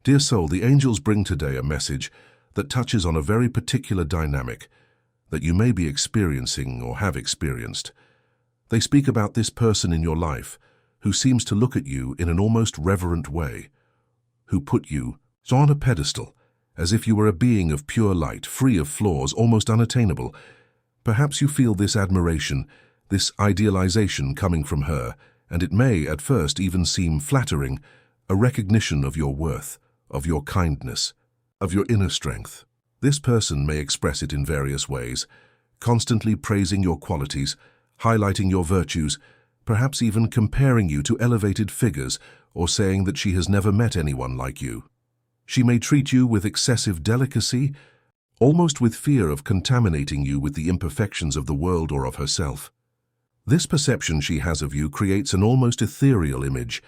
Dear soul, the angels bring today a message that touches on a very particular dynamic that you may be experiencing or have experienced. They speak about this person in your life who seems to look at you in an almost reverent way, who put you on a pedestal, as if you were a being of pure light, free of flaws, almost unattainable. Perhaps you feel this admiration, this idealization coming from her, and it may at first even seem flattering, a recognition of your worth, of your kindness, of your inner strength. This person may express it in various ways, constantly praising your qualities, highlighting your virtues, perhaps even comparing you to elevated figures or saying that she has never met anyone like you. She may treat you with excessive delicacy, almost with fear of contaminating you with the imperfections of the world or of herself. This perception she has of you creates an almost ethereal image,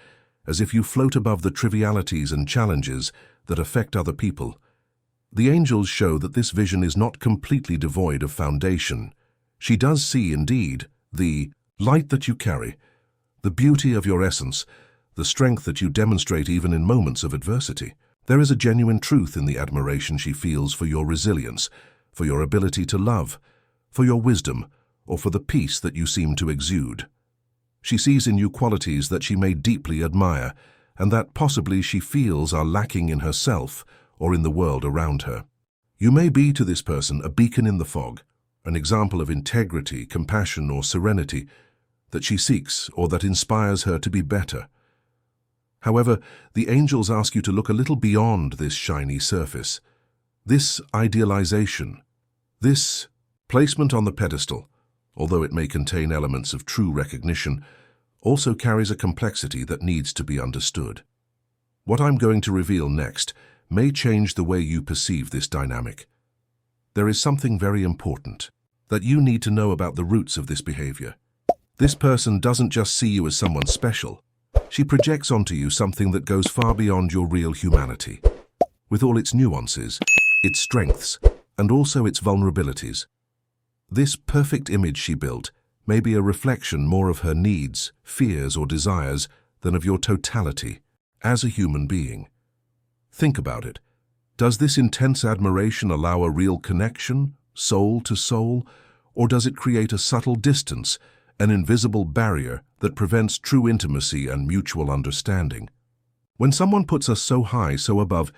as if you float above the trivialities and challenges that affect other people. The angels show that this vision is not completely devoid of foundation. She does see, indeed, the light that you carry, the beauty of your essence, the strength that you demonstrate even in moments of adversity. There is a genuine truth in the admiration she feels for your resilience, for your ability to love, for your wisdom, or for the peace that you seem to exude. She sees in you qualities that she may deeply admire, and that possibly she feels are lacking in herself or in the world around her. You may be to this person a beacon in the fog, an example of integrity, compassion, or serenity that she seeks or that inspires her to be better. However, the angels ask you to look a little beyond this shiny surface. This idealization, this placement on the pedestal, although it may contain elements of true recognition, also carries a complexity that needs to be understood. What I'm going to reveal next may change the way you perceive this dynamic. There is something very important that you need to know about the roots of this behavior. This person doesn't just see you as someone special. She projects onto you something that goes far beyond your real humanity, with all its nuances, its strengths, and also its vulnerabilities. This perfect image she built may be a reflection more of her needs, fears, or desires than of your totality as a human being. Think about it. Does this intense admiration allow a real connection, soul to soul, or does it create a subtle distance, an invisible barrier that prevents true intimacy and mutual understanding? When someone puts us so high, so above,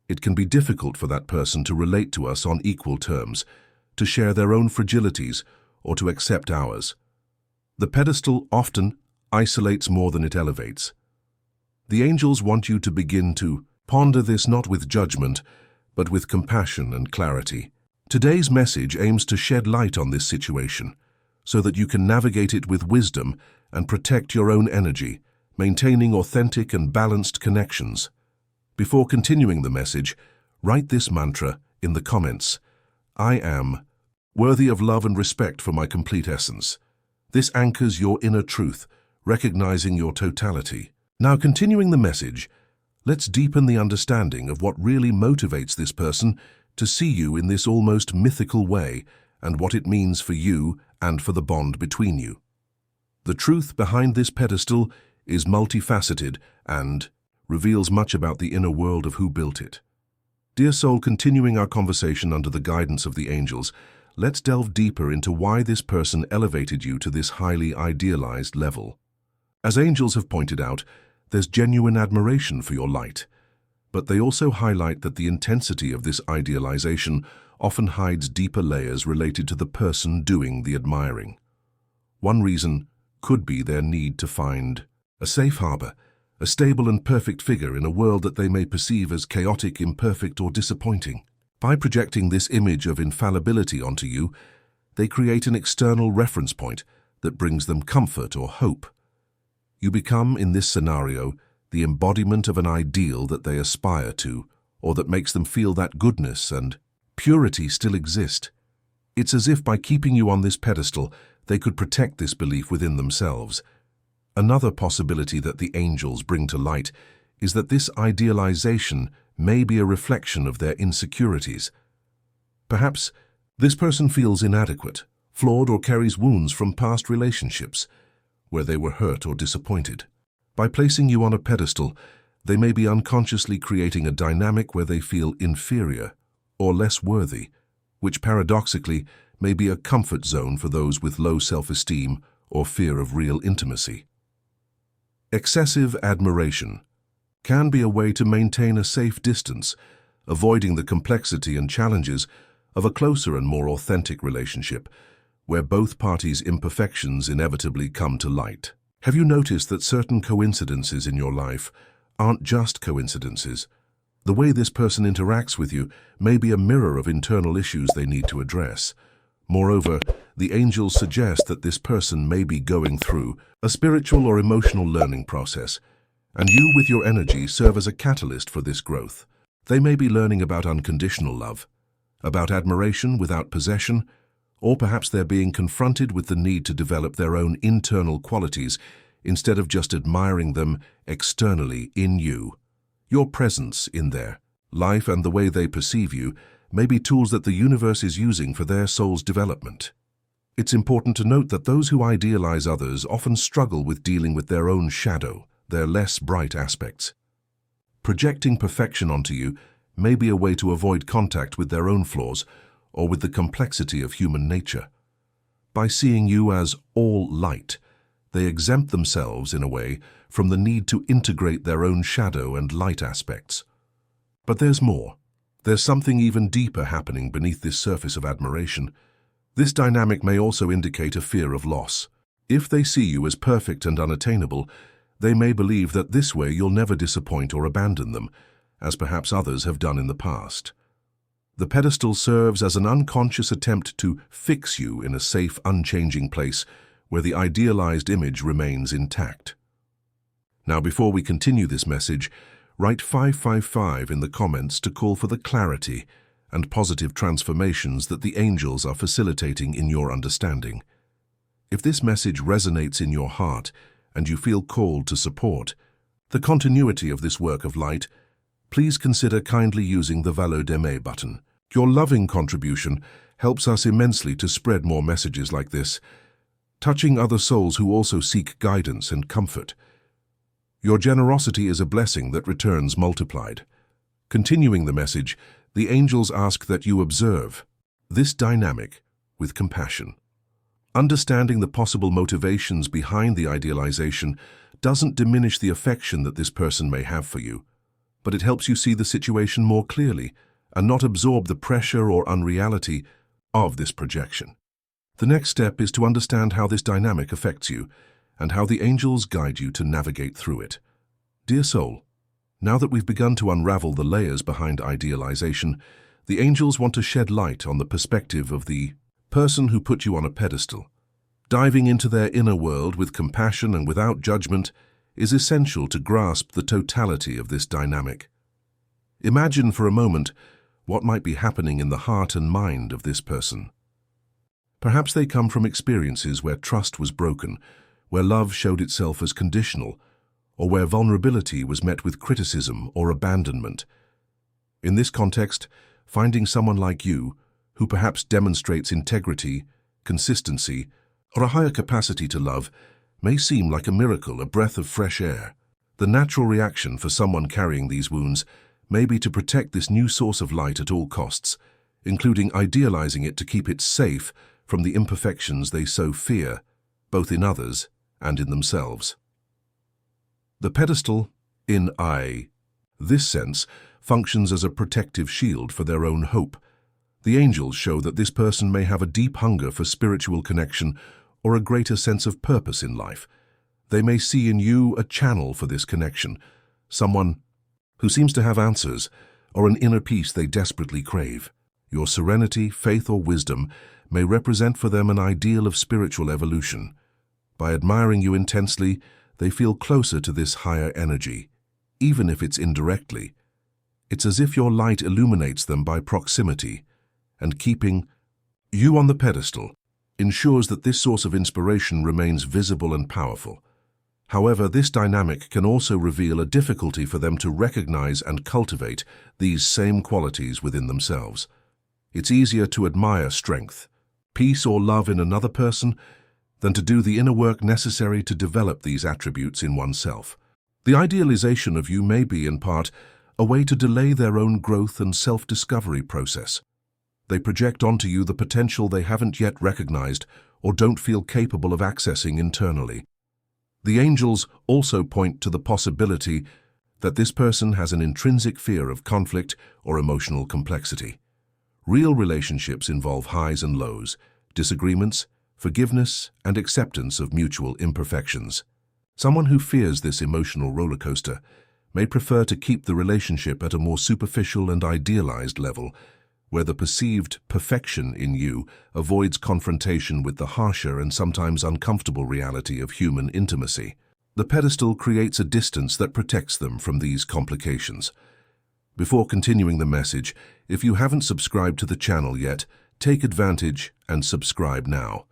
it can be difficult for that person to relate to us on equal terms, to share their own fragilities, or to accept ours. The pedestal often isolates more than it elevates. The angels want you to begin to ponder this not with judgment, but with compassion and clarity. Today's message aims to shed light on this situation, so that you can navigate it with wisdom and protect your own energy, maintaining authentic and balanced connections. Before continuing the message, write this mantra in the comments. I am worthy of love and respect for my complete essence. This anchors your inner truth, recognizing your totality. Now, continuing the message, let's deepen the understanding of what really motivates this person to see you in this almost mythical way and what it means for you and for the bond between you. The truth behind this pedestal is multifaceted and reveals much about the inner world of who built it. Dear soul, continuing our conversation under the guidance of the angels, let's delve deeper into why this person elevated you to this highly idealized level. As angels have pointed out, there's genuine admiration for your light, but they also highlight that the intensity of this idealization often hides deeper layers related to the person doing the admiring. One reason could be their need to find a safe harbor, a stable and perfect figure in a world that they may perceive as chaotic, imperfect, or disappointing. By projecting this image of infallibility onto you, they create an external reference point that brings them comfort or hope. You become, in this scenario, the embodiment of an ideal that they aspire to, or that makes them feel that goodness and purity still exist. It's as if by keeping you on this pedestal, they could protect this belief within themselves. Another possibility that the angels bring to light is that this idealization may be a reflection of their insecurities. Perhaps this person feels inadequate, flawed, or carries wounds from past relationships where they were hurt or disappointed. By placing you on a pedestal, They may be unconsciously creating a dynamic where they feel inferior or less worthy, which paradoxically may be a comfort zone for those with low self-esteem or fear of real intimacy. Excessive admiration can be a way to maintain a safe distance, avoiding the complexity and challenges of a closer and more authentic relationship, where both parties' imperfections inevitably come to light. Have you noticed that certain coincidences in your life aren't just coincidences? The way this person interacts with you may be a mirror of internal issues they need to address. Moreover, the angels suggest that this person may be going through a spiritual or emotional learning process, and you with your energy serve as a catalyst for this growth. They may be learning about unconditional love, about admiration without possession, or perhaps they're being confronted with the need to develop their own internal qualities instead of just admiring them externally in you. Your presence in their life and the way they perceive you may be tools that the universe is using for their soul's development. It's important to note that those who idealize others often struggle with dealing with their own shadow, their less bright aspects. Projecting perfection onto you may be a way to avoid contact with their own flaws or with the complexity of human nature. By seeing you as all light, they exempt themselves, in a way, from the need to integrate their own shadow and light aspects. But there's more. There's something even deeper happening beneath this surface of admiration. This dynamic may also indicate a fear of loss. If they see you as perfect and unattainable, they may believe that this way you'll never disappoint or abandon them, as perhaps others have done in the past. The pedestal serves as an unconscious attempt to fix you in a safe, unchanging place where the idealized image remains intact. Now, before we continue this message, write 555 in the comments to call for the clarity and positive transformations that the angels are facilitating in your understanding. If this message resonates in your heart and you feel called to support the continuity of this work of light, please consider kindly using the Valeur d'Aimer button. Your loving contribution helps us immensely to spread more messages like this, touching other souls who also seek guidance and comfort. Your generosity is a blessing that returns multiplied. Continuing the message, the angels ask that you observe this dynamic with compassion. Understanding the possible motivations behind the idealization doesn't diminish the affection that this person may have for you, but it helps you see the situation more clearly and not absorb the pressure or unreality of this projection. The next step is to understand how this dynamic affects you and how the angels guide you to navigate through it. Dear soul, now that we've begun to unravel the layers behind idealization, the angels want to shed light on the perspective of the person who put you on a pedestal. Diving into their inner world with compassion and without judgment is essential to grasp the totality of this dynamic. Imagine for a moment what might be happening in the heart and mind of this person. Perhaps they come from experiences where trust was broken, where love showed itself as conditional, or where vulnerability was met with criticism or abandonment. In this context, finding someone like you, who perhaps demonstrates integrity, consistency, or a higher capacity to love, may seem like a miracle, a breath of fresh air. The natural reaction for someone carrying these wounds may be to protect this new source of light at all costs, including idealizing it to keep it safe from the imperfections they so fear, both in others and in themselves. The pedestal, in this sense, functions as a protective shield for their own hope. The angels show that this person may have a deep hunger for spiritual connection or a greater sense of purpose in life. They may see in you a channel for this connection, someone who seems to have answers or an inner peace they desperately crave. Your serenity, faith, or wisdom may represent for them an ideal of spiritual evolution. By admiring you intensely, they feel closer to this higher energy, even if it's indirectly. It's as if your light illuminates them by proximity, and keeping you on the pedestal ensures that this source of inspiration remains visible and powerful. However, this dynamic can also reveal a difficulty for them to recognize and cultivate these same qualities within themselves. It's easier to admire strength, peace, or love in another person than to do the inner work necessary to develop these attributes in oneself. The idealization of you may be, in part, a way to delay their own growth and self-discovery process. They project onto you the potential they haven't yet recognized or don't feel capable of accessing internally. The angels also point to the possibility that this person has an intrinsic fear of conflict or emotional complexity. Real relationships involve highs and lows, disagreements, forgiveness, and acceptance of mutual imperfections. Someone who fears this emotional roller coaster may prefer to keep the relationship at a more superficial and idealized level, where the perceived perfection in you avoids confrontation with the harsher and sometimes uncomfortable reality of human intimacy. The pedestal creates a distance that protects them from these complications. Before continuing the message, if you haven't subscribed to the channel yet, take advantage and subscribe now.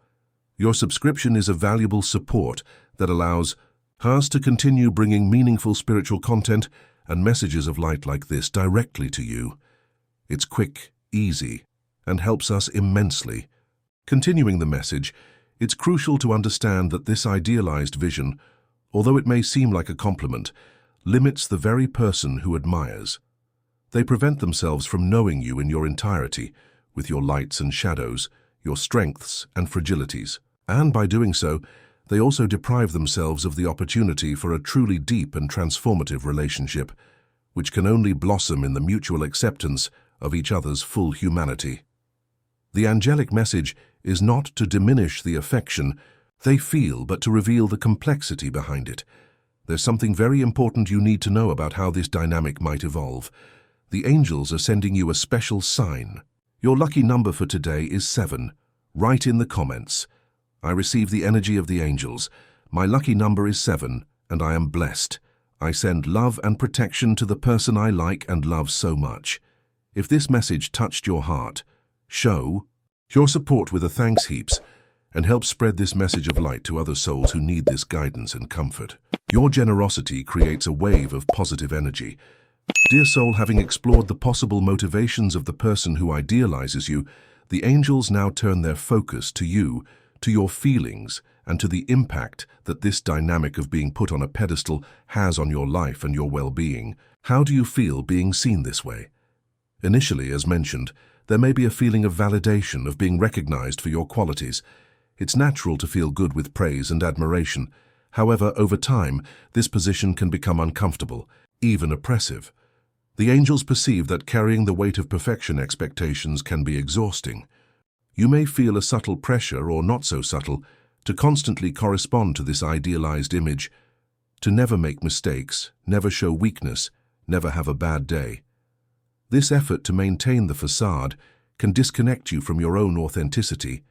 Your subscription is a valuable support that allows us to continue bringing meaningful spiritual content and messages of light like this directly to you. It's quick, easy, and helps us immensely. Continuing the message, it's crucial to understand that this idealized vision, although it may seem like a compliment, limits the very person who admires. They prevent themselves from knowing you in your entirety, with your lights and shadows, your strengths and fragilities. And by doing so, they also deprive themselves of the opportunity for a truly deep and transformative relationship, which can only blossom in the mutual acceptance of each other's full humanity. The angelic message is not to diminish the affection they feel, but to reveal the complexity behind it. There's something very important you need to know about how this dynamic might evolve. The angels are sending you a special sign. Your lucky number for today is 7. Write in the comments, "I receive the energy of the angels. My lucky number is 7, and I am blessed. I send love and protection to the person I like and love so much." If this message touched your heart, show your support with a thanks heaps and help spread this message of light to other souls who need this guidance and comfort. Your generosity creates a wave of positive energy. Dear soul, having explored the possible motivations of the person who idealizes you, the angels now turn their focus to you, to your feelings, and to the impact that this dynamic of being put on a pedestal has on your life and your well-being. How do you feel being seen this way? Initially, as mentioned, there may be a feeling of validation, of being recognized for your qualities. It's natural to feel good with praise and admiration. However, over time, this position can become uncomfortable, even oppressive. The angels perceive that carrying the weight of perfection expectations can be exhausting. You may feel a subtle pressure, or not so subtle, to constantly correspond to this idealized image, to never make mistakes, never show weakness, never have a bad day. This effort to maintain the facade can disconnect you from your own authenticity,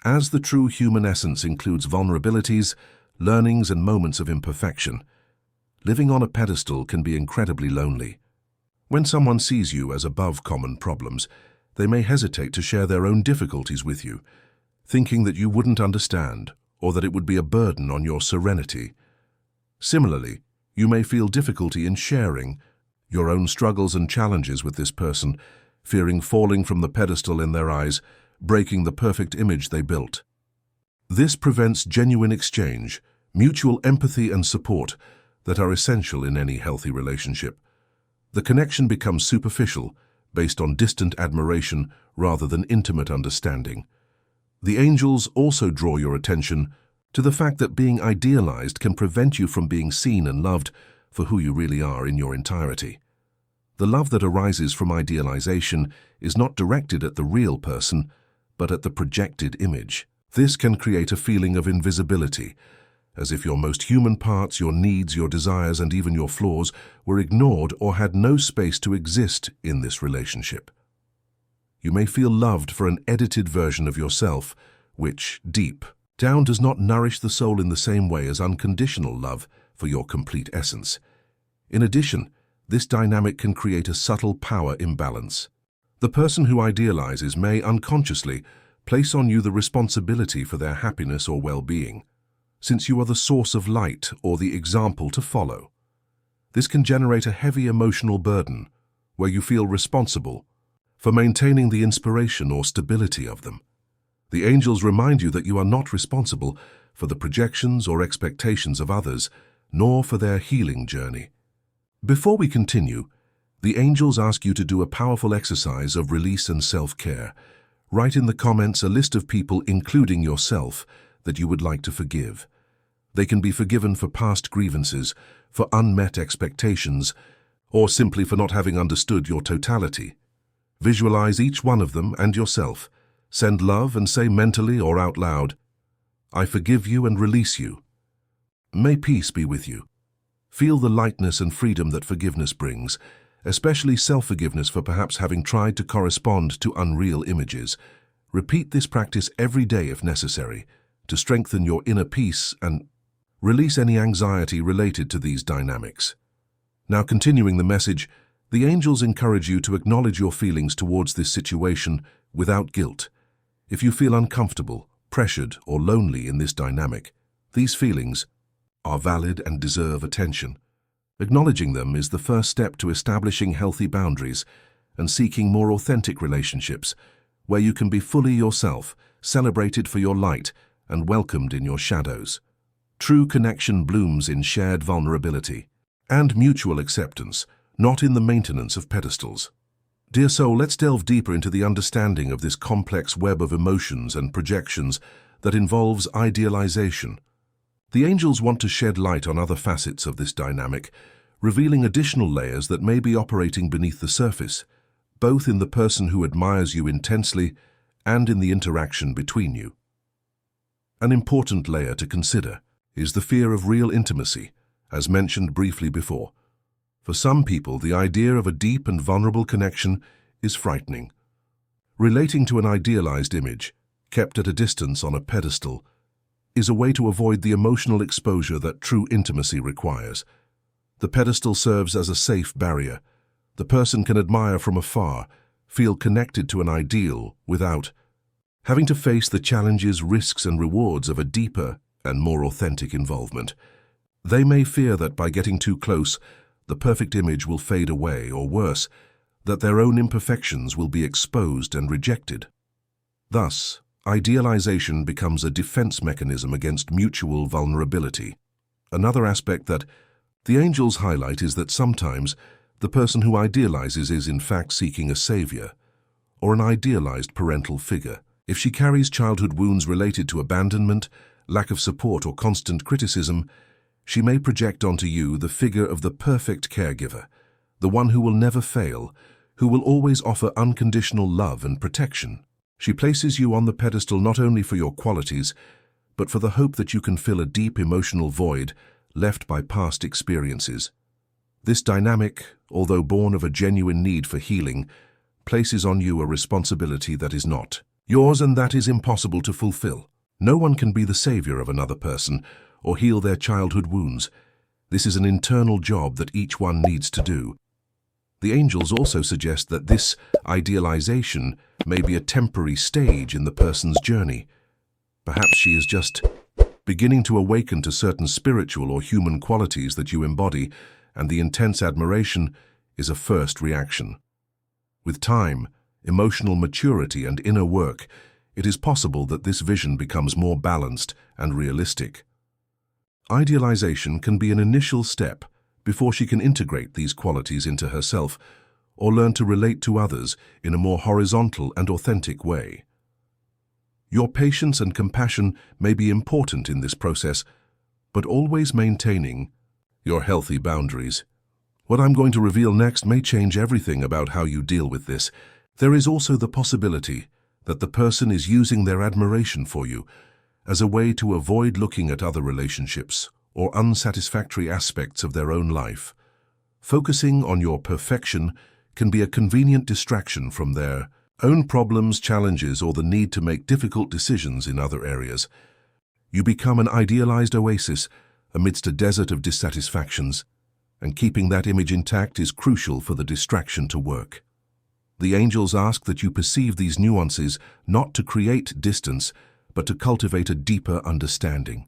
as the true human essence includes vulnerabilities, learnings, and moments of imperfection. Living on a pedestal can be incredibly lonely. When someone sees you as above common problems, they may hesitate to share their own difficulties with you, thinking that you wouldn't understand or that it would be a burden on your serenity. Similarly, you may feel difficulty in sharing your own struggles and challenges with this person, fearing falling from the pedestal in their eyes, breaking the perfect image they built. This prevents genuine exchange, mutual empathy and support that are essential in any healthy relationship. The connection becomes superficial, based on distant admiration rather than intimate understanding. The angels also draw your attention to the fact that being idealized can prevent you from being seen and loved for who you really are in your entirety. The love that arises from idealization is not directed at the real person, but at the projected image. This can create a feeling of invisibility, as if your most human parts, your needs, your desires, and even your flaws were ignored or had no space to exist in this relationship. You may feel loved for an edited version of yourself, which, deep down, does not nourish the soul in the same way as unconditional love for your complete essence. In addition, this dynamic can create a subtle power imbalance. The person who idealizes may unconsciously place on you the responsibility for their happiness or well-being, since you are the source of light or the example to follow. This can generate a heavy emotional burden, where you feel responsible for maintaining the inspiration or stability of them. The angels remind you that you are not responsible for the projections or expectations of others, nor for their healing journey. Before we continue, the angels ask you to do a powerful exercise of release and self-care. Write in the comments a list of people, including yourself, that you would like to forgive. They can be forgiven for past grievances, for unmet expectations, or simply for not having understood your totality. Visualize each one of them and yourself. Send love and say mentally or out loud, "I forgive you and release you." May peace be with you. Feel the lightness and freedom that forgiveness brings, especially self-forgiveness for perhaps having tried to correspond to unreal images. Repeat this practice every day if necessary, to strengthen your inner peace and release any anxiety related to these dynamics. Now, continuing the message, the angels encourage you to acknowledge your feelings towards this situation without guilt. If you feel uncomfortable, pressured, or lonely in this dynamic, these feelings are valid and deserve attention. Acknowledging them is the first step to establishing healthy boundaries and seeking more authentic relationships, where you can be fully yourself, celebrated for your light, and welcomed in your shadows. True connection blooms in shared vulnerability and mutual acceptance, not in the maintenance of pedestals. Dear soul, let's delve deeper into the understanding of this complex web of emotions and projections that involves idealization. The angels want to shed light on other facets of this dynamic, revealing additional layers that may be operating beneath the surface, both in the person who admires you intensely and in the interaction between you. An important layer to consider is the fear of real intimacy, as mentioned briefly before. For some people, the idea of a deep and vulnerable connection is frightening. Relating to an idealized image, kept at a distance on a pedestal, is a way to avoid the emotional exposure that true intimacy requires. The pedestal serves as a safe barrier. The person can admire from afar, feel connected to an ideal without having to face the challenges, risks, and rewards of a deeper and more authentic involvement. They may fear that by getting too close, the perfect image will fade away, or worse, that their own imperfections will be exposed and rejected. Thus, idealization becomes a defense mechanism against mutual vulnerability. Another aspect that the angels highlight is that sometimes the person who idealizes is in fact seeking a savior or an idealized parental figure. If she carries childhood wounds related to abandonment, lack of support, or constant criticism, she may project onto you the figure of the perfect caregiver, the one who will never fail, who will always offer unconditional love and protection. She places you on the pedestal not only for your qualities, but for the hope that you can fill a deep emotional void left by past experiences. This dynamic, although born of a genuine need for healing, places on you a responsibility that is not yours and that is impossible to fulfill. No one can be the savior of another person or heal their childhood wounds. This is an internal job that each one needs to do. The angels also suggest that this idealization may be a temporary stage in the person's journey. Perhaps she is just beginning to awaken to certain spiritual or human qualities that you embody, and the intense admiration is a first reaction. With time, emotional maturity, and inner work, it is possible that this vision becomes more balanced and realistic. Idealization can be an initial step before she can integrate these qualities into herself or learn to relate to others in a more horizontal and authentic way. Your patience and compassion may be important in this process, but always maintaining your healthy boundaries. What I'm going to reveal next may change everything about how you deal with this. There is also the possibility that the person is using their admiration for you as a way to avoid looking at other relationships or unsatisfactory aspects of their own life. Focusing on your perfection can be a convenient distraction from their own problems, challenges, or the need to make difficult decisions in other areas. You become an idealized oasis amidst a desert of dissatisfactions, and keeping that image intact is crucial for the distraction to work. The angels ask that you perceive these nuances not to create distance, but to cultivate a deeper understanding.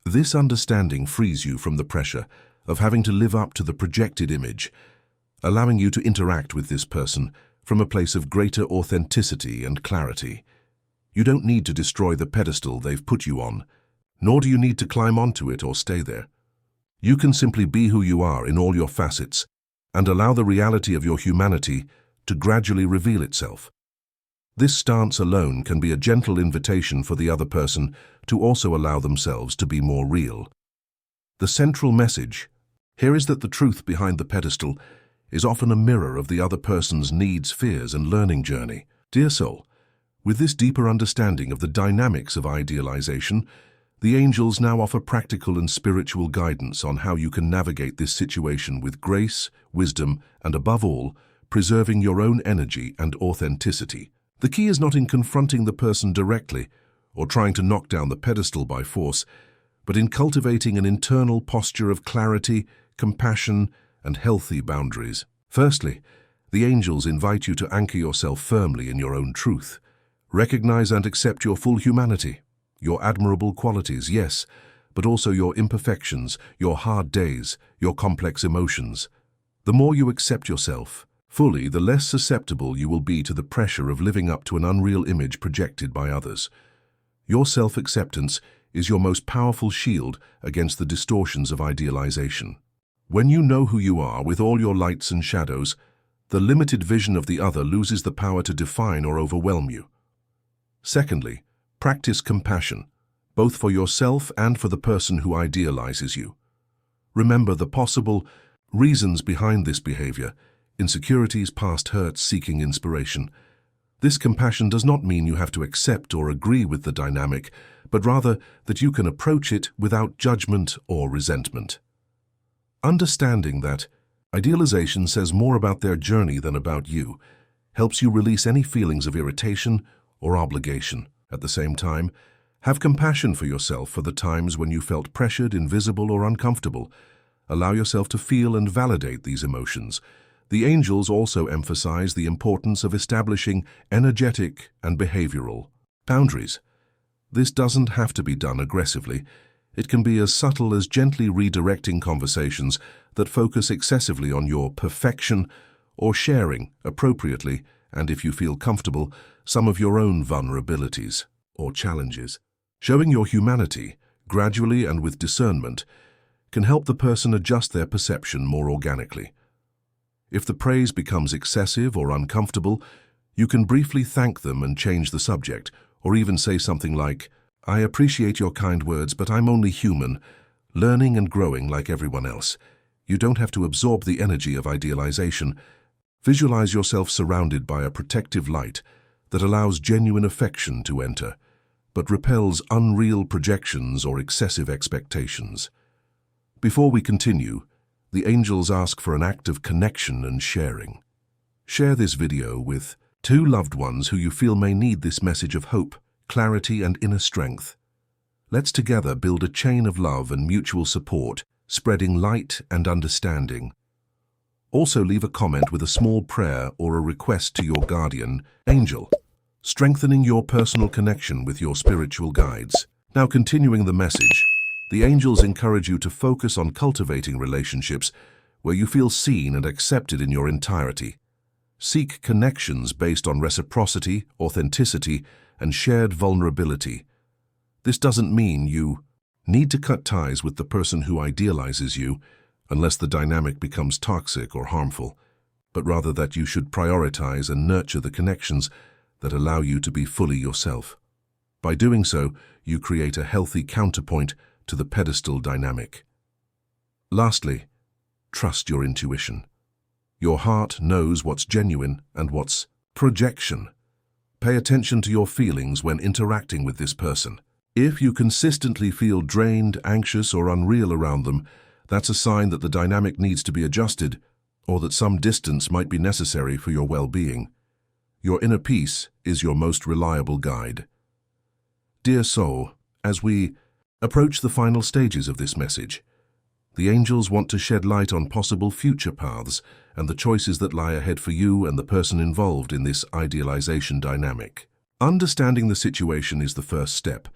This understanding frees you from the pressure of having to live up to the projected image, allowing you to interact with this person from a place of greater authenticity and clarity. You don't need to destroy the pedestal they've put you on, nor do you need to climb onto it or stay there. You can simply be who you are in all your facets and allow the reality of your humanity to gradually reveal itself. This stance alone can be a gentle invitation for the other person to also allow themselves to be more real. The central message here is that the truth behind the pedestal is often a mirror of the other person's needs, fears, and learning journey. Dear soul, with this deeper understanding of the dynamics of idealization, the angels now offer practical and spiritual guidance on how you can navigate this situation with grace, wisdom, and above all, preserving your own energy and authenticity. The key is not in confronting the person directly or trying to knock down the pedestal by force, but in cultivating an internal posture of clarity, compassion, and healthy boundaries. Firstly, the angels invite you to anchor yourself firmly in your own truth. Recognize and accept your full humanity, your admirable qualities, yes, but also your imperfections, your hard days, your complex emotions. The more you accept yourself fully, the less susceptible you will be to the pressure of living up to an unreal image projected by others. Your self-acceptance is your most powerful shield against the distortions of idealization. When you know who you are with all your lights and shadows, the limited vision of the other loses the power to define or overwhelm you. Secondly, practice compassion, both for yourself and for the person who idealizes you. Remember the possible reasons behind this behavior: insecurities, past hurts, seeking inspiration. This compassion does not mean you have to accept or agree with the dynamic, but rather that you can approach it without judgment or resentment. Understanding that idealization says more about their journey than about you helps you release any feelings of irritation or obligation. At the same time, have compassion for yourself for the times when you felt pressured, invisible, or uncomfortable. Allow yourself to feel and validate these emotions. The angels also emphasize the importance of establishing energetic and behavioral boundaries. This doesn't have to be done aggressively. It can be as subtle as gently redirecting conversations that focus excessively on your perfection, or sharing appropriately, and if you feel comfortable, some of your own vulnerabilities or challenges. Showing your humanity, gradually and with discernment, can help the person adjust their perception more organically. If the praise becomes excessive or uncomfortable, you can briefly thank them and change the subject, or even say something like, "I appreciate your kind words, but I'm only human, learning and growing like everyone else." You don't have to absorb the energy of idealization. Visualize yourself surrounded by a protective light that allows genuine affection to enter, but repels unreal projections or excessive expectations. Before we continue, the angels ask for an act of connection and sharing. Share this video with 2 loved ones who you feel may need this message of hope, clarity, and inner strength. Let's together build a chain of love and mutual support, spreading light and understanding. Also leave a comment with a small prayer or a request to your guardian angel, strengthening your personal connection with your spiritual guides. Now, continuing the message, the angels encourage you to focus on cultivating relationships where you feel seen and accepted in your entirety. Seek connections based on reciprocity, authenticity, and shared vulnerability. This doesn't mean you need to cut ties with the person who idealizes you unless the dynamic becomes toxic or harmful, but rather that you should prioritize and nurture the connections that allow you to be fully yourself. By doing so, you create a healthy counterpoint to the pedestal dynamic. Lastly, trust your intuition. Your heart knows what's genuine and what's projection. Pay attention to your feelings when interacting with this person. If you consistently feel drained, anxious, or unreal around them, that's a sign that the dynamic needs to be adjusted, or that some distance might be necessary for your well-being. Your inner peace is your most reliable guide. Dear soul, as we approach the final stages of this message, the angels want to shed light on possible future paths and the choices that lie ahead for you and the person involved in this idealization dynamic. Understanding the situation is the first step,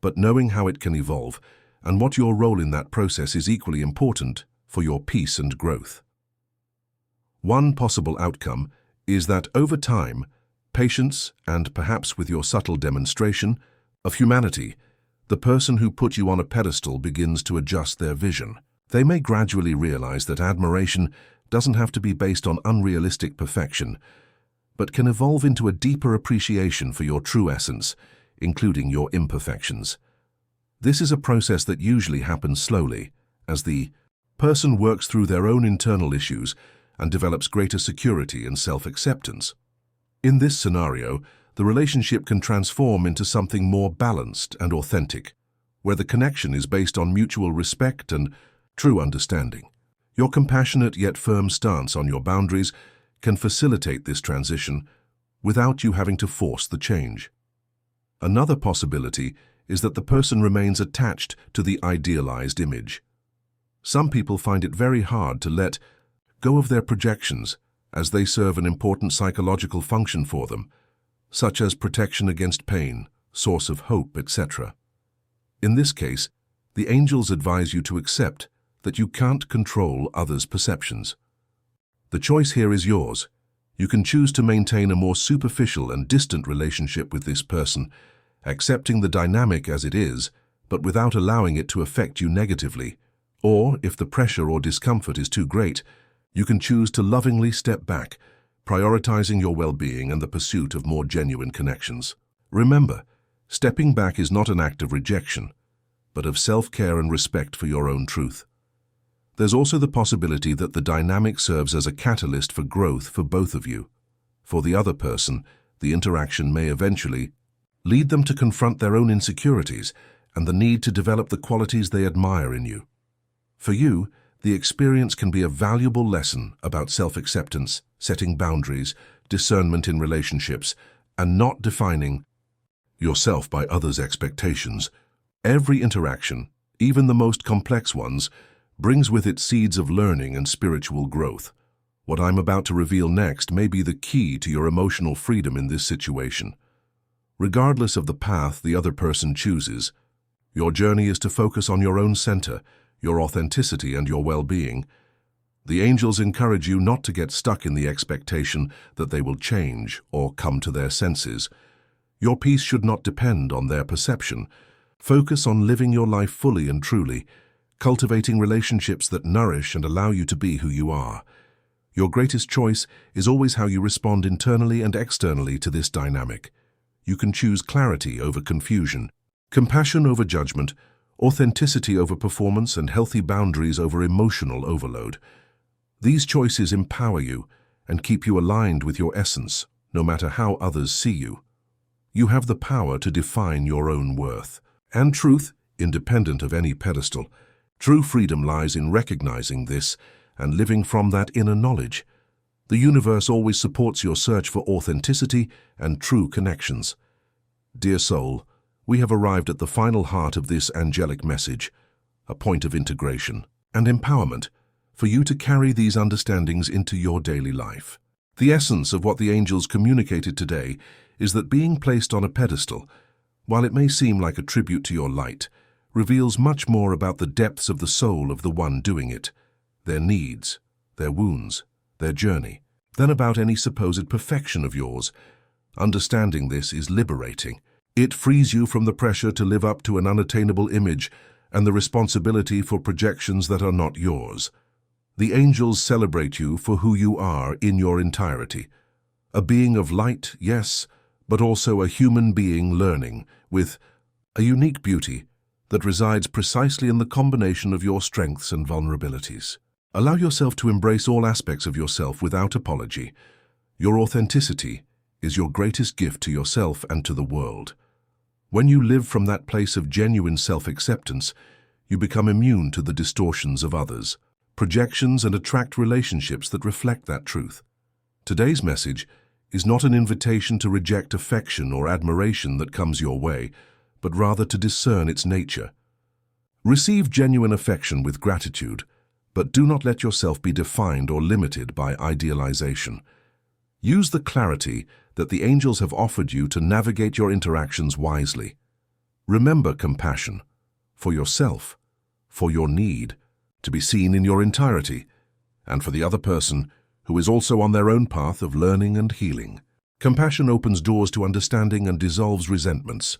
but knowing how it can evolve and what your role in that process is equally important for your peace and growth. One possible outcome is that over time, patience, and perhaps with your subtle demonstration of humanity, the person who put you on a pedestal begins to adjust their vision. They may gradually realize that admiration doesn't have to be based on unrealistic perfection, but can evolve into a deeper appreciation for your true essence, including your imperfections. This is a process that usually happens slowly, as the person works through their own internal issues and develops greater security and self-acceptance. In this scenario, the relationship can transform into something more balanced and authentic, where the connection is based on mutual respect and true understanding. Your compassionate yet firm stance on your boundaries can facilitate this transition without you having to force the change. Another possibility is that the person remains attached to the idealized image. Some people find it very hard to let go of their projections, as they serve an important psychological function for them, such as protection against pain, source of hope, etc. In this case, the angels advise you to accept that you can't control others' perceptions. The choice here is yours. You can choose to maintain a more superficial and distant relationship with this person, accepting the dynamic as it is, but without allowing it to affect you negatively. Or, if the pressure or discomfort is too great, you can choose to lovingly step back, prioritizing your well-being and the pursuit of more genuine connections. Remember, stepping back is not an act of rejection, but of self-care and respect for your own truth. There's also the possibility that the dynamic serves as a catalyst for growth for both of you. For the other person, the interaction may eventually lead them to confront their own insecurities and the need to develop the qualities they admire in you. For you, the experience can be a valuable lesson about self-acceptance, setting boundaries, discernment in relationships, and not defining yourself by others' expectations. Every interaction, even the most complex ones, brings with it seeds of learning and spiritual growth. What I'm about to reveal next may be the key to your emotional freedom in this situation. Regardless of the path the other person chooses, your journey is to focus on your own center, your authenticity, and your well-being. The angels encourage you not to get stuck in the expectation that they will change or come to their senses. Your peace should not depend on their perception. Focus on living your life fully and truly, cultivating relationships that nourish and allow you to be who you are. Your greatest choice is always how you respond internally and externally to this dynamic. You can choose clarity over confusion, compassion over judgment, authenticity over performance, and healthy boundaries over emotional overload. These choices empower you and keep you aligned with your essence, no matter how others see you. You have the power to define your own worth and truth, independent of any pedestal. True freedom lies in recognizing this and living from that inner knowledge. The universe always supports your search for authenticity and true connections. Dear soul, we have arrived at the final heart of this angelic message, a point of integration and empowerment for you to carry these understandings into your daily life. The essence of what the angels communicated today is that being placed on a pedestal, while it may seem like a tribute to your light, reveals much more about the depths of the soul of the one doing it, their needs, their wounds, their journey, than about any supposed perfection of yours. Understanding this is liberating. It frees you from the pressure to live up to an unattainable image and the responsibility for projections that are not yours. The angels celebrate you for who you are in your entirety. A being of light, yes, but also a human being learning, with a unique beauty that resides precisely in the combination of your strengths and vulnerabilities. Allow yourself to embrace all aspects of yourself without apology. Your authenticity is your greatest gift to yourself and to the world. When you live from that place of genuine self-acceptance, you become immune to the distortions of others, projections, and attract relationships that reflect that truth. Today's message is not an invitation to reject affection or admiration that comes your way, but rather to discern its nature. Receive genuine affection with gratitude, but do not let yourself be defined or limited by idealization. Use the clarity that the angels have offered you to navigate your interactions wisely. Remember compassion for yourself, for your need to be seen in your entirety, and for the other person who is also on their own path of learning and healing. Compassion opens doors to understanding and dissolves resentments.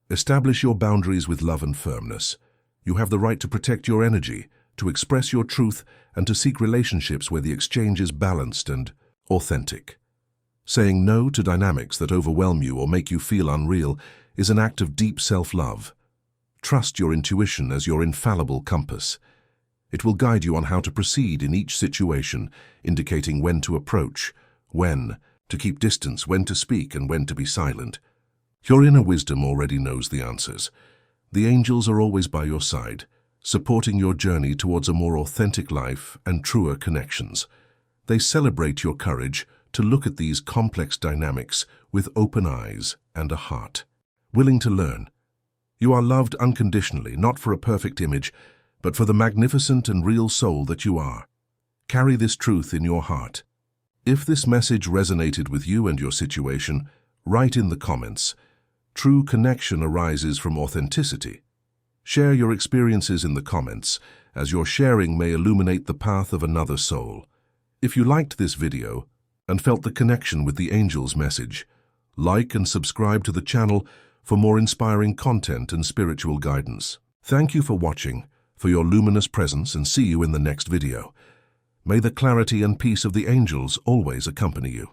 Establish your boundaries with love and firmness. You have the right to protect your energy, to express your truth, and to seek relationships where the exchange is balanced and authentic. Saying no to dynamics that overwhelm you or make you feel unreal is an act of deep self-love. Trust your intuition as your infallible compass. It will guide you on how to proceed in each situation, indicating when to approach, when to keep distance, when to speak, and when to be silent. Your inner wisdom already knows the answers. The angels are always by your side, supporting your journey towards a more authentic life and truer connections. They celebrate your courage to look at these complex dynamics with open eyes and a heart, willing to learn. You are loved unconditionally, not for a perfect image, but for the magnificent and real soul that you are. Carry this truth in your heart. If this message resonated with you and your situation, write in the comments. True connection arises from authenticity. Share your experiences in the comments, as your sharing may illuminate the path of another soul. If you liked this video and felt the connection with the angel's message, like and subscribe to the channel for more inspiring content and spiritual guidance. Thank you for watching, for your luminous presence, and see you in the next video. May the clarity and peace of the angels always accompany you.